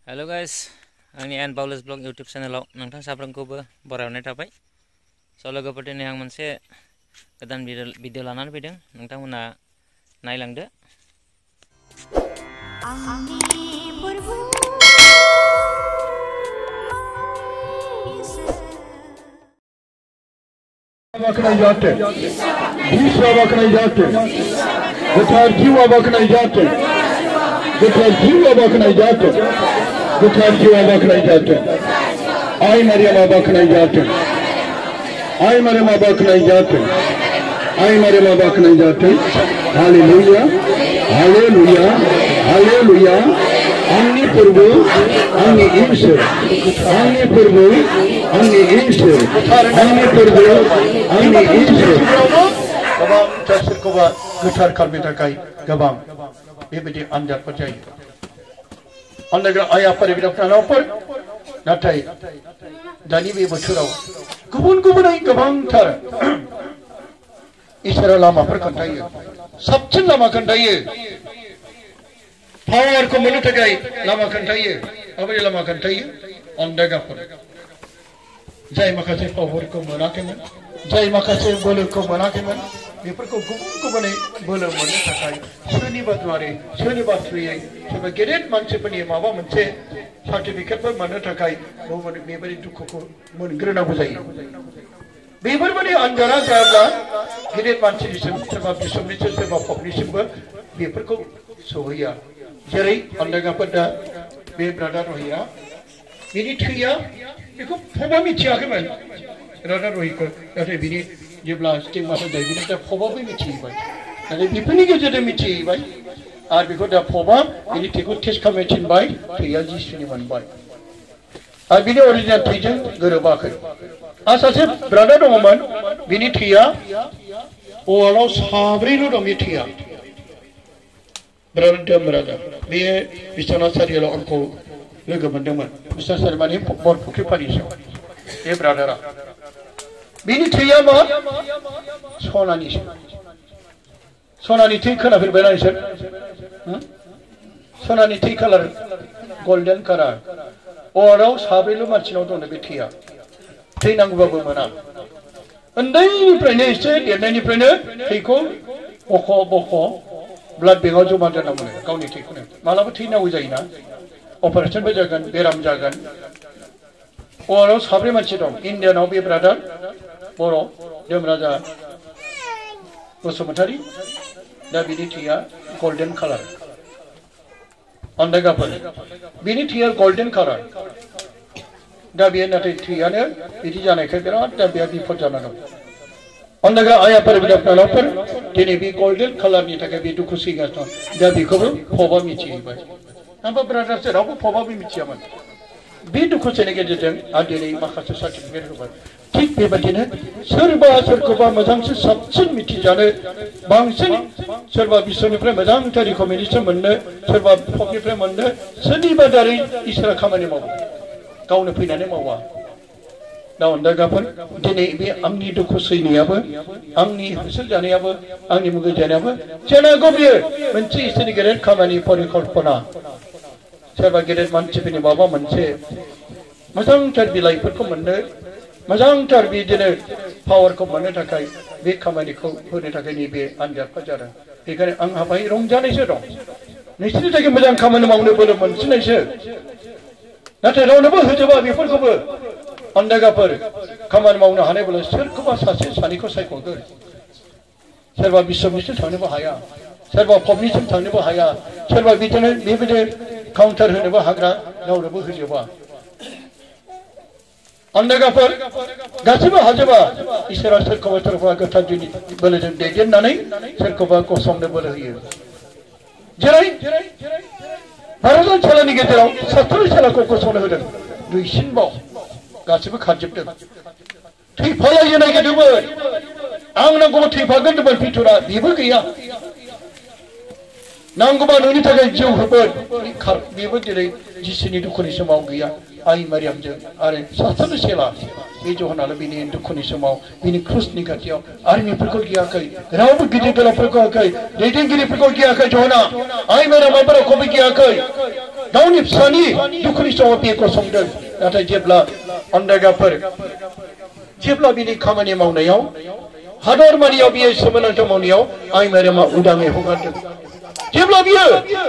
Hello guys, आंनि N Paulus blog YouTube चैनलाव नोंथां साफ्रोमखौबो बरायहरनाय थाबाय। लोगोफोर दिनै आं मोनसे गोदान भिडिअ लानानै फैदों, नोंथांमोना नायलांदो। बकनाई जाते, दूसरा बकनाई जाते, गुठार जीवा बकनाई जाते, गुठार जीवा बकनाई जाते, गुठार जीवा बकनाई जाते, आई मरियमा बकनाई जाते, आई मरियमा बकनाई जाते, आई मरियमा बकनाई जाते। Hallelujah, hallelujah, hallelujah. आंनि प्रभु, आंनि ईश्वर, आंनि प्रभु, आंनि ईश्वर, आंनि प्रभु, आंनि ईश्वर। गोबां सोरखौबा गोथार खालामनो थाखाय गोबां बेबायदि आनजादफोर जायो। अन्नाय आइ आफानि बिनानावफोर, नाथाय दानि बे बोथोराव गुबुन गुबुनै गोबांथार इसोरा लामाफोर खोन्थायो, साबसिन लामा खोन्थायो, पावारखौ मोननो थाखाय लामा खोन्थायो। माबायदि लामा खोन्थायो? अन्दायगाफोर जाय माखासे पावारखौ मोनाखैमोन, जाय माखासे बोलोखौ मोनाखैमोन, बेफोरखौ गुबुन गुबुनै बोलो मोननो थाखाय सोरनिबा दुआरे, सोरनिबा थ्रुयै, सोरबा गेदेर मानसिफोरनि माबा मोनसे सार्टिफिकेटफोर मोननो थाखाय बेबायदि दुखुखौ मोनग्रोनांगौ जायो। बेफोरबायदि आनजादा जायाब्ला गेदेर मानसिनिसिम, सोरबा बिसबनिसिम, सोरबा पपनिसिमबो बेफोरखौ सहैया। जेरै अन्दायगाफोर दा बे ब्रादार रहिया, बिनि थैया बेखौ फबा मिथियाखैमोन ब्रादार रहिखौ, नाथाय बिनि जेब्ला स्टिगमाफोर जायो बिनि दा फबाबो मिथिहैबाय, नाथाय बेफोरनि गेजेरजों मिथिहैबाय आरो बेखौ दा फबा बिनि थैखौ टेस्ट खालामनो थिनबाय, थैया जिसुनि मोनबाय आरो बिनि अरिजिनेल थैजों गोरोबाखै। आरो सासे ब्रादार दङमोन, बिनि थैया वालाव साब्रैल' दं। बे थैया ब्रादार बे बिश्वनाथ सारियालाव आंखौ लोगो मोनदोंमोन। बिश्वनाथ सारि माने बरफुख्रि पानिसाव बे ब्रादारा। बिनि थैया मा? सनानिसो। सनानि थै खोनाफेरबायना नोंसोर? सनानि थै कालार, गल्डेन कालार। वार्डआव साब्रैल' मानसिनाव दङ बे थैया। थै नांगौबाबो मोना। उन्दैनिफ्रायनो एसे देरनायनिफ्रायनो थैखौ बख' बख' ब्लाड बेंकआव जमा दोनना मोनो गावनि थैखौनो। मालाबा थै नांगौ जायोना, अपारेशनबो जागोन, बेराम जागोन। वार्डआव साब्रै मानसि दं। इण्डियानाव बे ब्रादार बर' देमराजा बसुमतारी, दा बिनि थैया गल्डेन कालार। अन्दायगाफोर बिनि थैया गल्डेन कालार। दा बेयो नाथाय थैयानो बिदि जानायखाय बिराद दा बेहा बिपद जाना दं। अन्दायगा आइ आफार बिनानावफोर, दिनै बे गल्डेन कालारनि थाखाय बे दुखु सैगासिनो दं। दा बेखौबो फबा मिथिहैबाय। आंबो ब्रादारसो, रावबो फबाबो मिथियामोन। बे दुखु सैनायनि गेजेरजों आरो दिनै माखासे सार्टिफिकेट होबाय। थिग बेबायदिनो सोरबा सोरखौबा मोजांसिन साबसिन मिथिजानो, बांसिन सोरबा बिश्वनिफ्राय मोजांथार रिकमेन्डेसन मोननो, सोरबा पपनिफ्राय मोननो, सोरनिबा दारै इसोरा खामानि मावो, गावनो फैनानै मावा। दा अन्दायगाफोर, दिनै बे आंनि दुखु सैनायाबो, आंनि होसोल जानायाबो, आंनि मुगै जानायाबो जानांगौ बियो मोनसे इसोरनि गेदेर खामानि परिकल्पना। सोरबा गेदेर मानसिफोरनि माबा मोनसे मोजांथार बिलाइफोरखौ मोननो, मोजांथार बिदिनो पावारखौ मोननो थाखाय बे खामानिखौ होनो थाखाय नैबे आनजादफोर जादों। बेखायनो आंहा बाहाय रंजानायसो दं। नोंसोरनि थाखाय मोजां खामानि मावनो बोलो मोनसिननायसो, नाथाय रावनोबो होजोबा बेफोरखौबो। अन्दायगाफोर खामानि मावनो हानायब्ला सोरखौबा सासे सानैखौ सायख'गोन। सोरबा बिश्वनिसिम थांनोबो हाया, सोरबा पपनिसिम थांनोबो हाया, सोरबा बिदिनो बेबायदि काउन्टार होनोबो हाग्रा, रावनोबो होजोबा। अन्दायगाफोर गासैबो हाजोबा। इसोरा सोरखौबा सोरखौबा गोथार दिनै बोलोजों दैदेननानै सोरखौबा गसंनो बोलो होयो। जेरै भारत सालानि गेजेराव 70 सालाखौ गसंनो होदों। दुइसिनबाव गासैबो खारजोबदों। थैफालायो नागिरदोंमोन, आं नांगौबा थैफागोन होनदोंमोन पिटुरा, बेबो गैया। नांगौबा नोंनि थाखाय जिउ होगोन, बेबो दिनै जिसुनि दुखुनि समाव गैया। आइ मारियामजों आरो 70 सेला बे जहनाल बिनि दुखुनि समाव बिनि क्रुसनि खाथियाव आर्मिफोरखौ गियाखै, रावबो गिदिर गोलावफोरखौ गियाखै, दैदेनगिरिफोरखौ गियाखै। जहना आइ मारियाम बाबाखौबो गियाखै। गावनि फिसानि दुखुनि समाव बे गसंदों नाथाय जेब्ला अन्दागाफोर जेब्ला बिनि खामानि मावनायाव हादरमानियाव बियो सोमोनांथाव मावनायाव आइ मारियामा उदाङै हगारदों जेब्ला बियो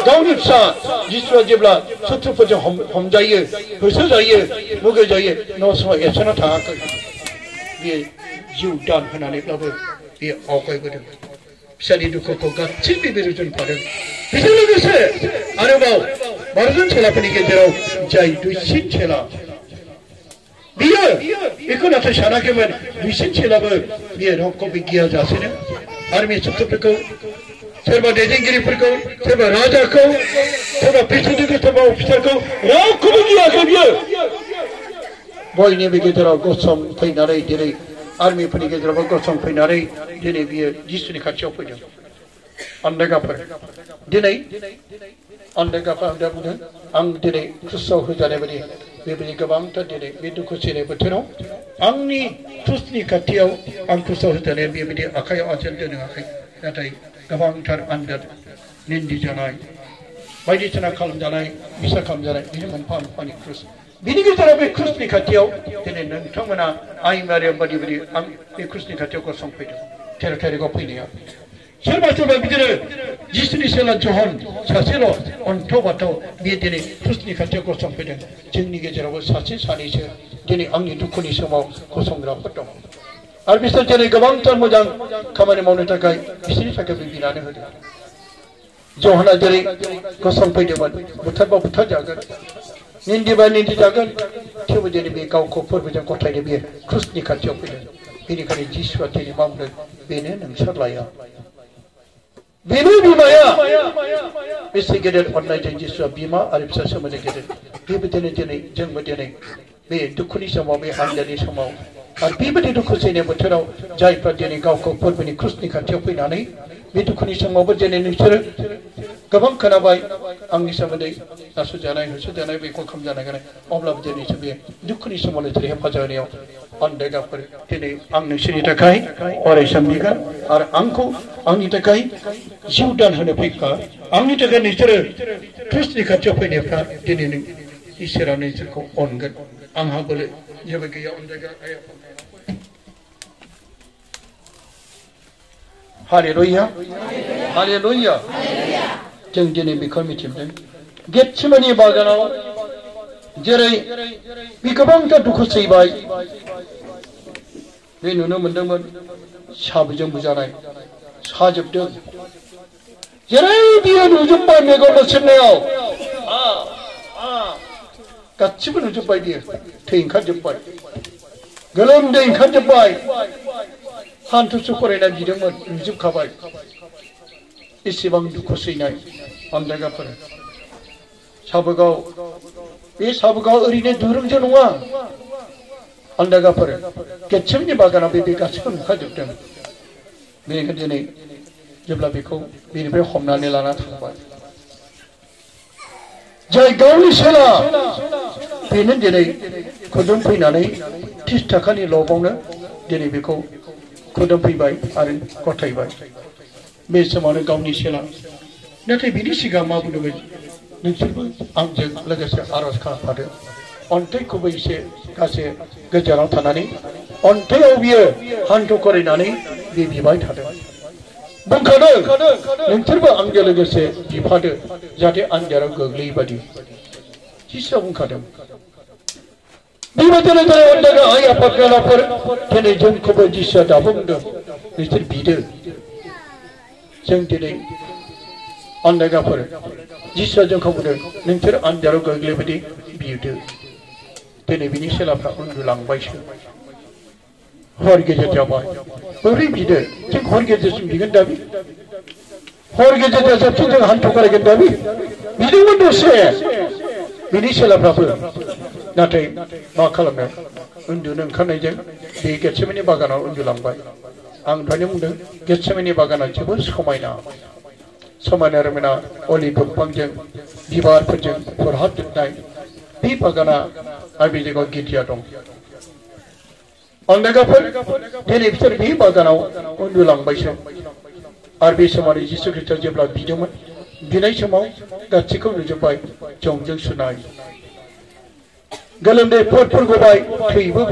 गावनि फिसा जिसुआ जेब्ला शत्रुफोरजों हमजायो होसोजायो मुगैजायो न' समाव एरसोना थाङाखै बियो जिउ दान होनानैब्लाबो बियो आवगायबोदों फिसानि दुखुखौ गासैबो रुजुनफादों बेजों लोगोसे आरोबाव 12 जन चेलाफोरनि गेजेराव जाय दुइसिन चेला बियो बेखौ नाथाय सानाखैमोन दुइसिन चेलाबो बियो रावखौबो गिया जासेनो आर्मि शत्रुफोरखौ सोरबा दैदेनगिरिफोरखौ सोरबा राजाखौ सोरबा प्रेसिडेन्टखौ सोरबा अफिसारखौ रावखौबो गियाखै बियो बयनिबो गेजेराव गसंफैनानै दिनै आर्मिफोरनि गेजेरावबो गसंफैनानै दिनै बियो जिसुनि खाथियाव फैदों अन्दागाफोर दिनै अन्दागाफोरा बुंदों आं दिनै क्रुसाव होजानाय बायदि बेबायदि गोबांथार दिनै बे दुखु सैनाय बोथोराव आंनि क्रुसनि खाथियाव आं क्रुसाव होजानाया बेबायदि आखायाव आंजों दोनाखै नाथाय गोबांथार आनजाद निन्दि जानाय बायदिसिना खालामजानाय बिसा खालामजानाय बिनि मोनफा मोनफानि क्रुस बिनि गेजेराव बे क्रुसनि खाथियाव दिनै नोंथांमोना आइ मारियाम बायदि बायदि आं बे क्रुसनि खाथियाव गसंफैदों 13 थारिखआव फैनाया सोरबा सोरबा बिदिनो जिसुनि चेला जहन सासेल' अन्थाव बाथाव बे दिनै क्रुसनि खाथियाव गसंफैदों जोंनि गेजेरावबो सासे सानैसो दिनै आंनि दुखुनि समाव गसंग्राफोर दं आरो बिसोर दिनै गोबांथार मोजां खामानि मावनो थाखाय बिसोरनि थाखाय बिनानै होदों जहना जेरै गसंफैदोंमोन बुथारबा बुथारजागोन निन्दिबा निन्दि जागोन थेवबो दिनै बे गावखौ फोरबोजों गथायनो बियो क्रुसनि खाथियाव फैदों बेनिखायनो जिसुआ दिनै मा बुंदों बेनो नोंसोर लाया बेनो बिमाया बेसे गेदेर अननायजों जिसुआ बिमा आरो फिसा सोमोन्दो गेदेर बेबायदिनो दिनै जोंबो दिनै बे दुखुनि समाव बे आनजादनि समाव आरो बेबायदि दुखु सैनाय बोथोराव जायफ्रा दिनै गावखौ फोरबोनि क्रुसनि खाथियाव फैनानै बे दुखुनि समावबो दिनै नोंसोरो गोबां खोनाबाय आंनि सोमोन्दै नासयजानाय होसोजानाय बेखौ खालामजानाय अब्लाबो दिनै बे दुखुनि समाव नोंसोर हेफाजाब होनायाव अन्दागाफोर दिनै आं नोंसोरनि थाखाय अरायसम बिगोन आरो आंखौ आंनि थाखाय जिउ दान होनो फैखा आंनि थाखाय नोंसोरो क्रुसनि खाथियाव फैनायफ्रा दिनै नों इसोरा नोंसोरखौ अनगोन आंहा बोलो जेबो गैया अन्दागा हालेलुया हालेलुया जों दिनै बेखौ मिथिदों गेटसेमानि बागानाव जेरै बे गोबांथार दुखु सैबाय बे नुनो मोनदोंमोन साबजों बुजानाय साजोबदों जेरै बियो नुजोब्बाय मेगन मोसेबनायाव गासिबो नुजोब्बाय बियो थै ओंखारजोब्बाय गोलोमदै ओंखारजोब्बाय हान्थुसो फरायना बिदोंमोन नुजोबखाबाय एसेबां दुखु सैनाय अन्दागाफोर साबोगाव बे साबोगाव ओरैनो दुरुंजों नङा अन्दागाफोर गेटसेमनि बागानाव बे गासिबो नुखाजोबदों बेनिखायनो दिनै जेब्ला बेखौ बेनिफ्राय हमनानै लाना थांबाय जाय गावनि सेला बेनो दिनै खुदुम फैनानै 30 थाखानि लबावनो दिनै बेखौ खुदुम फैबाय आरो गथायबाय बे समावनो गावनि सेला नाथाय बिनि सिगां मा बुंदोंमोन नोंसोरबो आंजों लोगोसे आरज खालामफादो अन्थाइखौबो एसे गासै गोजानाव थानानै अन्थाइयाव बियो हान्थु खरायनानै बे बिबाय थादों बुंखादों नोंसोरबो आंजों लोगोसे बिफादो जाहाथे आनजादाव गोग्लैयै बादि जिसुआ बुंखादों बेबायदिनो दिनै अन्दागा आइ आफाफोर दिनै जोंखौबो जिसुआ दाबो बुंदों नोंसोर बिदो जों दिनै अन्दागाफोर जिसुआ जोंखौ बुंदों नोंसोर आनजादाव गोग्लैबायदि बिदो दिनै बिनि सेलाफ्रा उन्दुलांबायसो हर गेजेर जाबाय बोरै बिदो जों हर गेजेरसिम बिगोन दाबि हर गेजेर जाजाबसिम जों हान्थु खरायगोन दाबि बिदोंमोन दसे बिनि सेलाफ्राबो नाथाय मा खालामनो उन्दुनो ओंखारनायजों बे गेटसेमानि बागानाव उन्दुलांबाय आं दहायनो बुंदों गेटसेमानि बागाना जोबोद समायना समायना रमायना अलिभ दंफांजों बिबारफोरजों फुरहाबजोबनाय बे बागाना आरो बे जायगायाव गिर्जा दं अन्दागाफोर दिनै बिसोर बे बागानाव उन्दुलांबायसो आरो बे समाव जिसु ख्रिस्टआ जेब्ला बिदोंमोन बिनाय समाव गासैखौ नुजोब्बाय जंजों सुनाय गोलोमदै फट गबाय थैबो